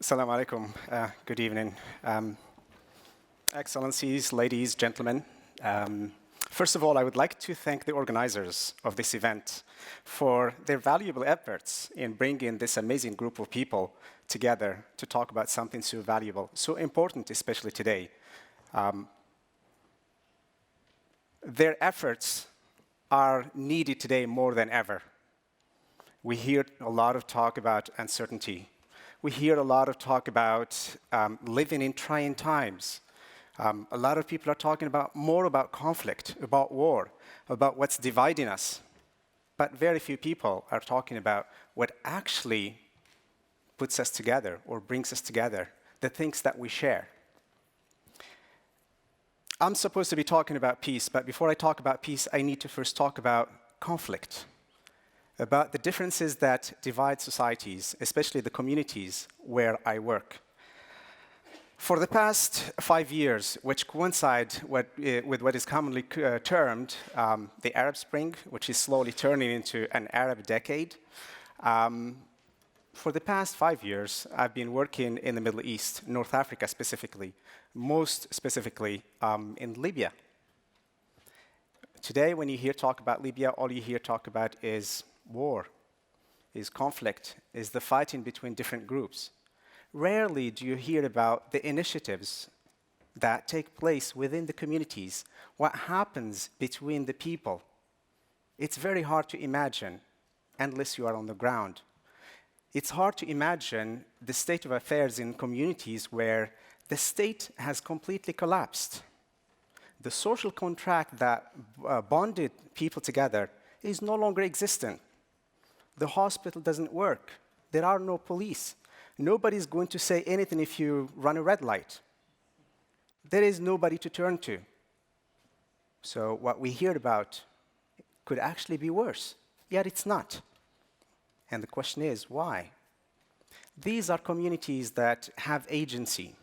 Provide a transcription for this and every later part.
Assalamu alaikum. Good evening. Excellencies, ladies, gentlemen. First of all, I would like to thank the organizers of this event for their valuable efforts in bringing this amazing group of people together to talk about something so valuable, so important, especially today. Their efforts are needed today more than ever. We hear a lot of talk about uncertainty. We hear a lot of talk about living in trying times. A lot of people are talking more about conflict, about war, about what's dividing us. But very few people are talking about what actually puts us together or brings us together, the things that we share. I'm supposed to be talking about peace, but before I talk about peace, I need to first talk about conflict, about the differences that divide societies, especially the communities where I work. For the past 5 years, which coincide with what is commonly termed the Arab Spring, which is slowly turning into an Arab decade, for the past 5 years, I've been working in the Middle East, North Africa specifically, most specifically in Libya. Today, when you hear talk about Libya, all you hear talk about is war, is conflict, is the fighting between different groups. Rarely do you hear about the initiatives that take place within the communities, what happens between the people. It's very hard to imagine unless you are on the ground. It's hard to imagine the state of affairs in communities where the state has completely collapsed. The social contract that bonded people together is no longer existent. The hospital doesn't work. There are no police. Nobody's going to say anything if you run a red light. There is nobody to turn to. So what we hear about could actually be worse, yet it's not. And the question is, why? These are communities that have agency.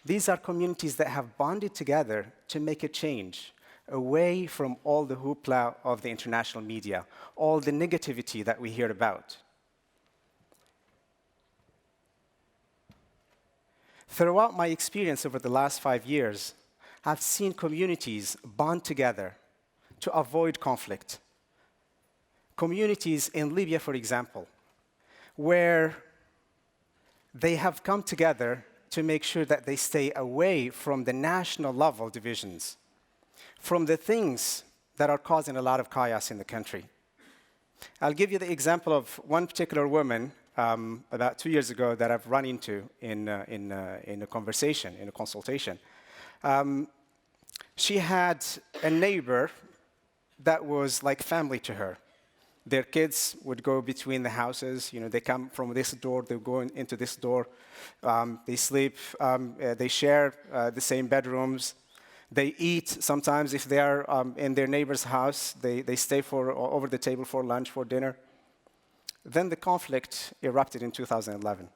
These are communities that have bonded together to make a change, away from all the hoopla of the international media, all the negativity that we hear about. Throughout my experience over the last 5 years, I've seen communities bond together to avoid conflict. Communities in Libya, for example, where they have come together to make sure that they stay away from the national level divisions, from the things that are causing a lot of chaos in the country. I'll give you the example of one particular woman about 2 years ago that I've run into in a conversation, in a consultation. She had a neighbor that was like family to her. Their kids would go between the houses. They come from this door, they go into this door. They sleep, they share the same bedrooms. They eat sometimes if they are in their neighbor's house. They stay over the table for lunch, for dinner. Then the conflict erupted in 2011.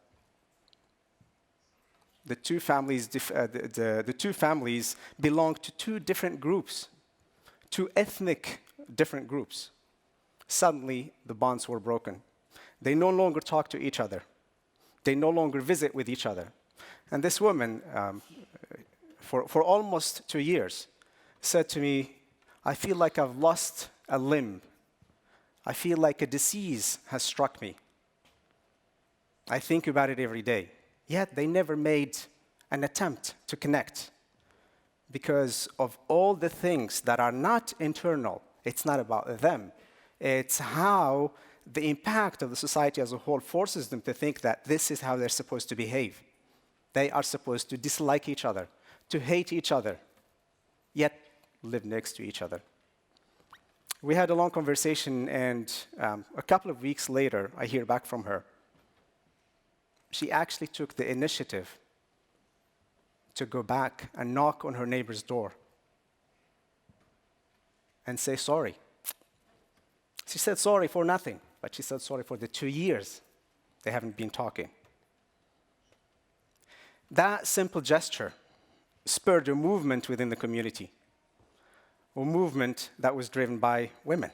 The two families belonged to two different groups, two ethnic different groups. Suddenly, the bonds were broken. They no longer talk to each other. They no longer visit with each other. And this woman, for almost 2 years, said to me, I feel like I've lost a limb. I feel like a disease has struck me. I think about it every day. Yet they never made an attempt to connect because of all the things that are not internal. It's not about them. It's how the impact of the society as a whole forces them to think that this is how they're supposed to behave. They are supposed to dislike each other, to hate each other, yet live next to each other. We had a long conversation, and a couple of weeks later, I hear back from her. She actually took the initiative to go back and knock on her neighbor's door and say sorry. She said sorry for nothing, but she said sorry for the 2 years they haven't been talking. That simple gesture spurred a movement within the community, a movement that was driven by women.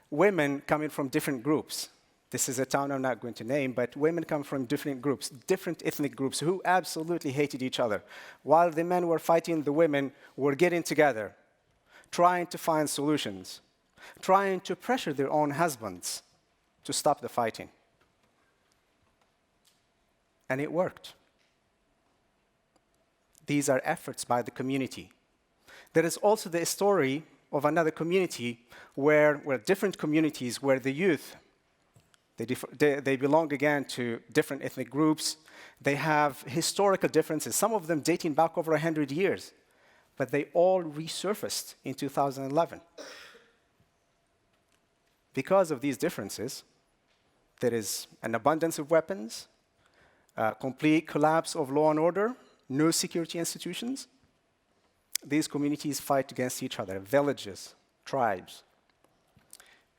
Women coming from different groups, This is a town I'm not going to name, but women come from different groups, different ethnic groups who absolutely hated each other. While the men were fighting, the women were getting together, trying to find solutions, trying to pressure their own husbands to stop the fighting. And it worked. These are efforts by the community. There is also the story of another community where different communities, where the youth, they belong again to different ethnic groups. They have historical differences, some of them dating back over 100 years, but they all resurfaced in 2011. Because of these differences, there is an abundance of weapons, a complete collapse of law and order, no security institutions. These communities fight against each other, villages, tribes.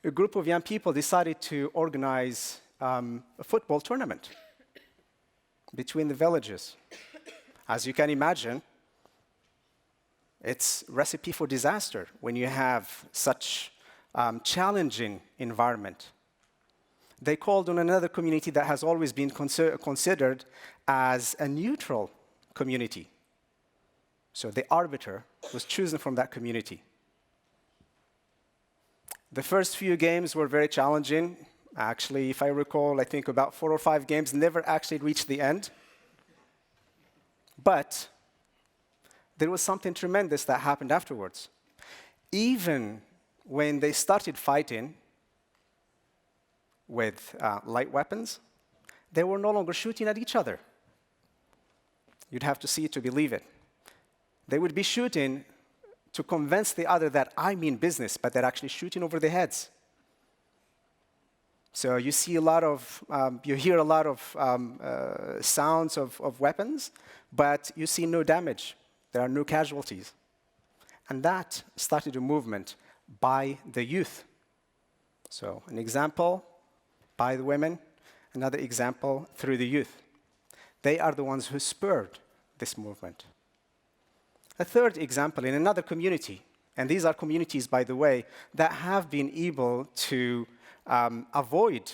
A group of young people decided to organize a football tournament between the villages. As you can imagine, it's a recipe for disaster when you have such challenging environment. They called on another community that has always been considered as a neutral community. So the arbiter was chosen from that community. The first few games were very challenging. Actually, if I recall, I think about 4 or 5 games never actually reached the end. But there was something tremendous that happened afterwards. Even when they started fighting with light weapons, they were no longer shooting at each other. You'd have to see it to believe it. They would be shooting to convince the other that I mean business, but they're actually shooting over their heads. So you see you hear a lot of sounds of weapons, but you see no damage. There are no casualties. And that started a movement by the youth. So an example by the women, another example through the youth. They are the ones who spurred this movement. A third example in another community, and these are communities, by the way, that have been able to avoid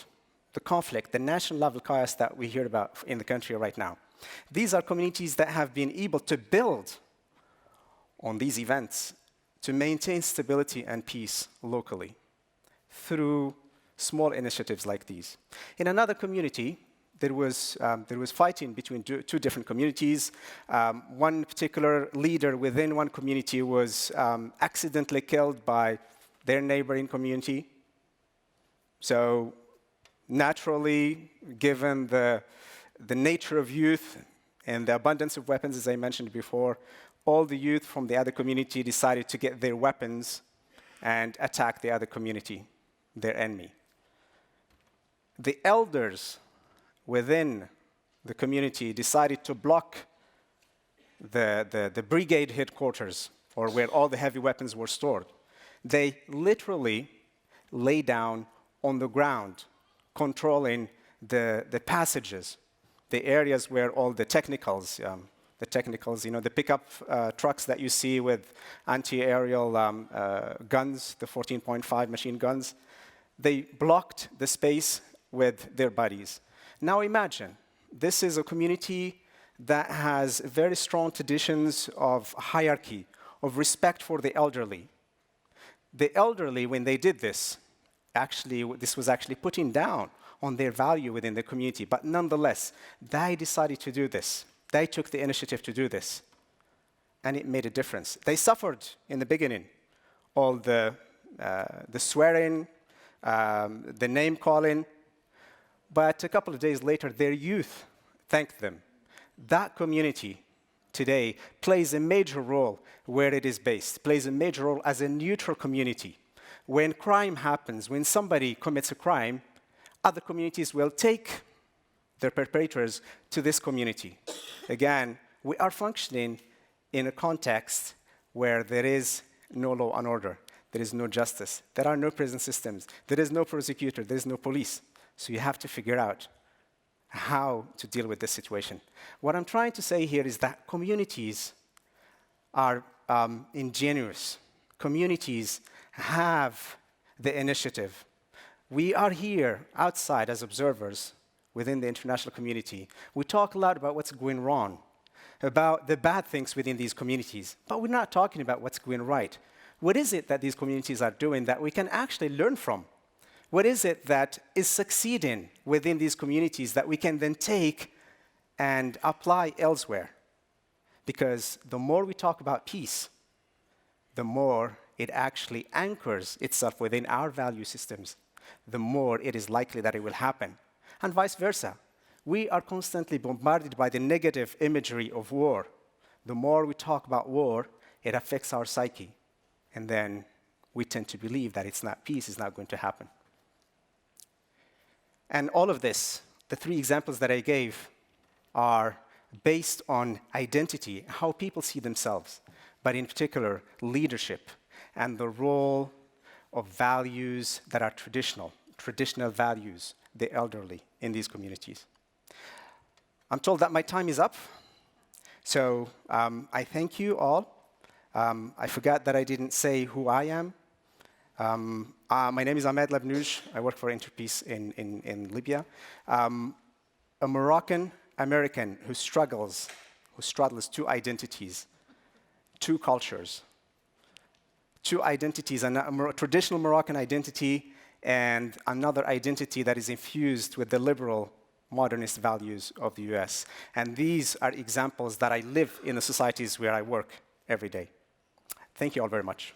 the conflict, the national level chaos that we hear about in the country right now. These are communities that have been able to build on these events to maintain stability and peace locally through small initiatives like these. In another community, there was fighting between two different communities. One particular leader within one community was accidentally killed by their neighboring community. So naturally, given the nature of youth and the abundance of weapons, as I mentioned before, all the youth from the other community decided to get their weapons and attack the other community, their enemy. The elders within the community decided to block the brigade headquarters, or where all the heavy weapons were stored. They literally lay down on the ground, controlling the passages, the areas where all the technicals, the pickup trucks that you see with anti-aerial guns, the 14.5 machine guns, they blocked the space with their bodies. Now imagine, this is a community that has very strong traditions of hierarchy, of respect for the elderly. The elderly, when they did this, this was actually putting down on their value within the community, but nonetheless, they decided to do this. They took the initiative to do this, and it made a difference. They suffered in the beginning, all the swearing, the name calling, but a couple of days later, their youth thanked them. That community today plays a major role where it is based, plays a major role as a neutral community. When crime happens, when somebody commits a crime, other communities will take their perpetrators to this community. Again, we are functioning in a context where there is no law and order, there is no justice, there are no prison systems, there is no prosecutor, there is no police. So you have to figure out how to deal with this situation. What I'm trying to say here is that communities are ingenious. Communities have the initiative. We are here outside as observers within the international community. We talk a lot about what's going wrong, about the bad things within these communities, but we're not talking about what's going right. What is it that these communities are doing that we can actually learn from? What is it that is succeeding within these communities that we can then take and apply elsewhere? Because the more we talk about peace, the more it actually anchors itself within our value systems, the more it is likely that it will happen. And vice versa. We are constantly bombarded by the negative imagery of war. The more we talk about war, it affects our psyche. And then we tend to believe that peace is not going to happen. And all of this, the three examples that I gave, are based on identity, how people see themselves, but in particular, leadership, and the role of values that are traditional values, the elderly in these communities. I'm told that my time is up, so I thank you all. I forgot that I didn't say who I am. My name is Ahmed Labnouj. I work for Interpeace in Libya. A Moroccan-American who straddles two identities, two cultures, and a traditional Moroccan identity and another identity that is infused with the liberal modernist values of the US. And these are examples that I live in the societies where I work every day. Thank you all very much.